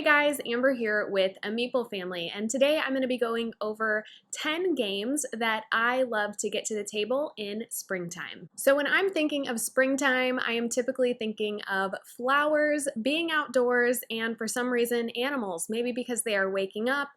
Hey guys, Amber here with a Meeple family, and today I'm going to be going over 10 games that I love to get to the table in springtime. So when I'm thinking of springtime, I am typically thinking of flowers, being outdoors, and for some reason animals, maybe because they are waking up,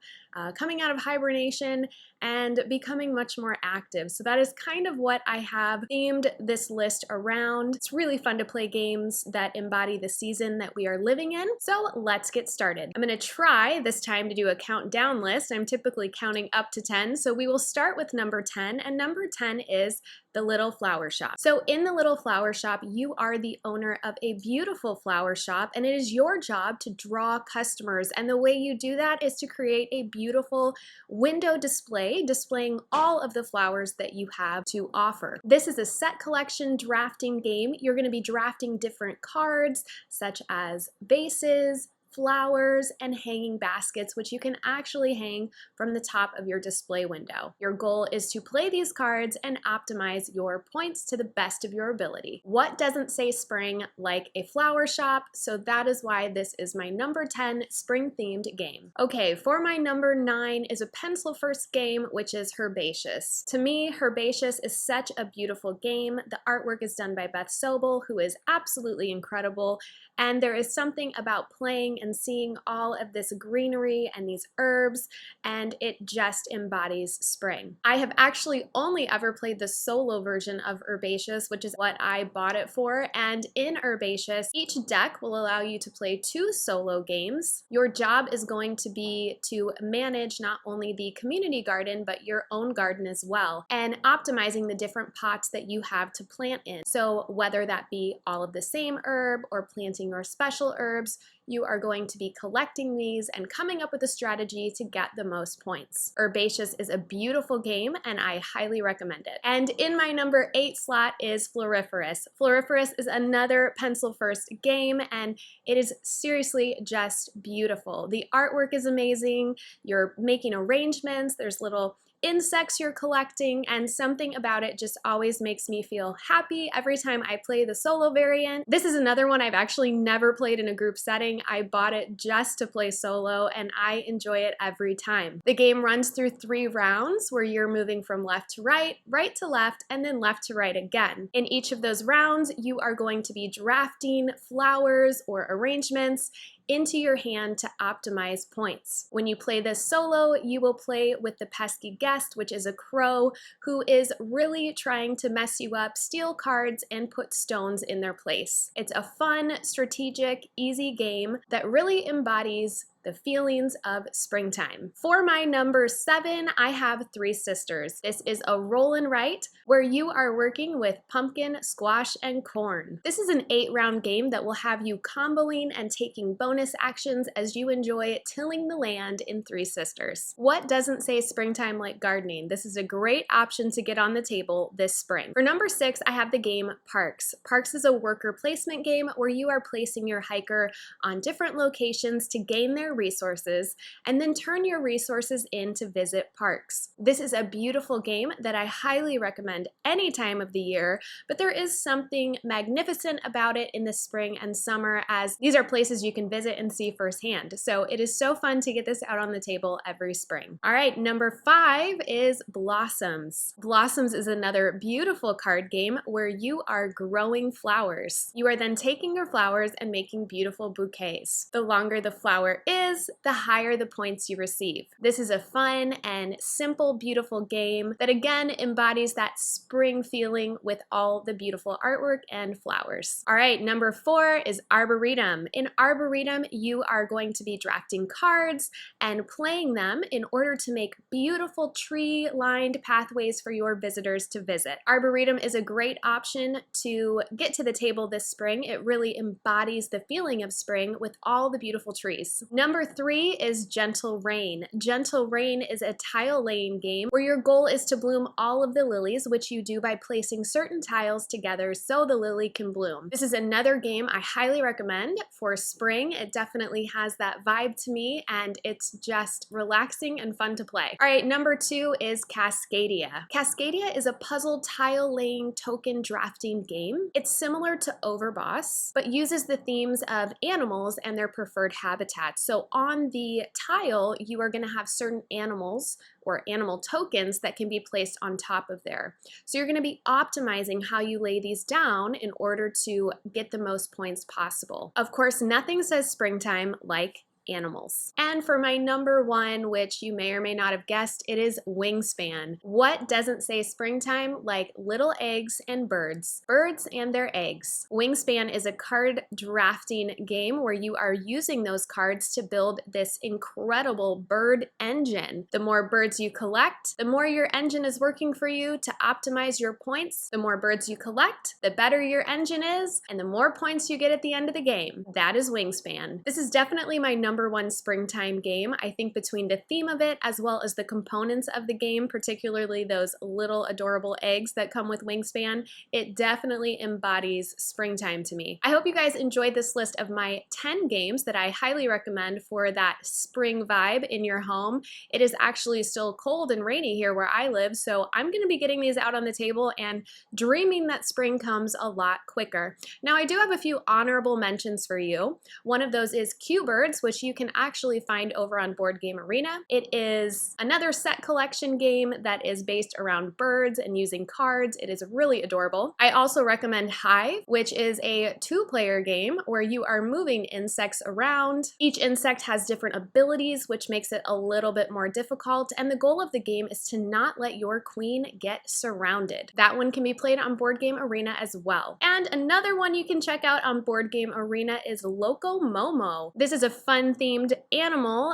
coming out of hibernation, and becoming much more active. So that is kind of what I have themed this list around. It's really fun to play games that embody the season that we are living in. So let's get started. I'm gonna try this time to do a countdown list. I'm typically counting up to 10. So we will start with number 10, and number 10 is the Little Flower Shop. So in the Little Flower Shop, you are the owner of a beautiful flower shop, and it is your job to draw customers. And the way you do that is to create a beautiful window display displaying all of the flowers that you have to offer. This is a set collection drafting game. You're going to be drafting different cards such as vases, flowers, and hanging baskets, which you can actually hang from the top of your display window. Your goal is to play these cards and optimize your points to the best of your ability. What doesn't say spring like a flower shop? So that is why this is my number 10 spring-themed game. Okay, for my number 9 is a pencil-first game, which is Herbaceous. To me, Herbaceous is such a beautiful game. The artwork is done by Beth Sobel, who is absolutely incredible, and there is something about playing and seeing all of this greenery and these herbs, and it just embodies spring. I have actually only ever played the solo version of Herbaceous, which is what I bought it for, and in Herbaceous, each deck will allow you to play 2 solo games. Your job is going to be to manage not only the community garden, but your own garden as well, and optimizing the different pots that you have to plant in. So whether that be all of the same herb or planting your special herbs, you are going to be collecting these and coming up with a strategy to get the most points. Herbaceous is a beautiful game and I highly recommend it. And in my number 8 slot is Floriferous. Floriferous is another pencil first game and it is seriously just beautiful. The artwork is amazing, you're making arrangements, there's little insects you're collecting, and something about it just always makes me feel happy every time I play the solo variant. This is another one I've actually never played in a group setting. I bought it just to play solo and I enjoy it every time. The game runs through 3 rounds where you're moving from left to right, right to left, and then left to right again. In each of those rounds, you are going to be drafting flowers or arrangements into your hand to optimize points. When you play this solo, you will play with the pesky guest, which is a crow who is really trying to mess you up, steal cards, and put stones in their place. It's a fun, strategic, easy game that really embodies the feelings of springtime. For my number 7, I have Three Sisters. This is a roll and write where you are working with pumpkin, squash, and corn. This is an 8-round game that will have you comboing and taking bonus actions as you enjoy tilling the land in Three Sisters. What doesn't say springtime like gardening? This is a great option to get on the table this spring. For number 6, I have the game Parks. Parks is a worker placement game where you are placing your hiker on different locations to gain their resources and then turn your resources in to visit parks. This is a beautiful game that I highly recommend any time of the year, but there is something magnificent about it in the spring and summer as these are places you can visit and see firsthand. So it is so fun to get this out on the table every spring. All right, number 5 is Blossoms. Blossoms is another beautiful card game where you are growing flowers. You are then taking your flowers and making beautiful bouquets. The longer the flower is, the higher the points you receive. This is a fun and simple, beautiful game that again embodies that spring feeling with all the beautiful artwork and flowers. All right, number 4 is Arboretum. In Arboretum, you are going to be drafting cards and playing them in order to make beautiful tree-lined pathways for your visitors to visit. Arboretum is a great option to get to the table this spring. It really embodies the feeling of spring with all the beautiful trees. Number 3 is Gentle Rain. Gentle Rain is a tile laying game where your goal is to bloom all of the lilies, which you do by placing certain tiles together so the lily can bloom. This is another game I highly recommend for spring. It definitely has that vibe to me and it's just relaxing and fun to play. All right, number 2 is Cascadia. Cascadia is a puzzle tile laying token drafting game. It's similar to Overboss, but uses the themes of animals and their preferred habitats. So So on the tile, you are going to have certain animals or animal tokens that can be placed on top of there. So you're going to be optimizing how you lay these down in order to get the most points possible. Of course, nothing says springtime like animals. And for my number one, which you may or may not have guessed, it is Wingspan. What doesn't say springtime like little eggs and birds? Birds and their eggs. Wingspan is a card drafting game where you are using those cards to build this incredible bird engine. The more birds you collect, the more your engine is working for you to optimize your points. The more birds you collect, the better your engine is, and the more points you get at the end of the game. That is Wingspan. This is definitely my number one springtime game. I think between the theme of it as well as the components of the game, particularly those little adorable eggs that come with Wingspan, it definitely embodies springtime to me. I hope you guys enjoyed this list of my 10 games that I highly recommend for that spring vibe in your home. It is actually still cold and rainy here where I live, so I'm going to be getting these out on the table and dreaming that spring comes a lot quicker. Now, I do have a few honorable mentions for you. One of those is Q-Birds, which you can actually find over on Board Game Arena. It is another set collection game that is based around birds and using cards. It is really adorable. I also recommend Hive, which is a 2-player game where you are moving insects around. Each insect has different abilities, which makes it a little bit more difficult, and the goal of the game is to not let your queen get surrounded. That one can be played on Board Game Arena as well. And another one you can check out on Board Game Arena is Loco Momo. This is a fun themed animal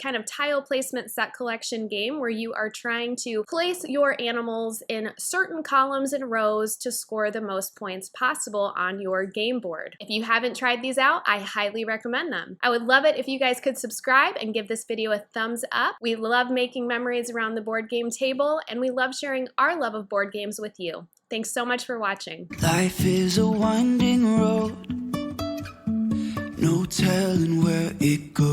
kind of tile placement set collection game where you are trying to place your animals in certain columns and rows to score the most points possible on your game board. If you haven't tried these out, I highly recommend them. I would love it if you guys could subscribe and give this video a thumbs up. We love making memories around the board game table, and we love sharing our love of board games with you. Thanks so much for watching. Life is a winding road, no telling where it goes.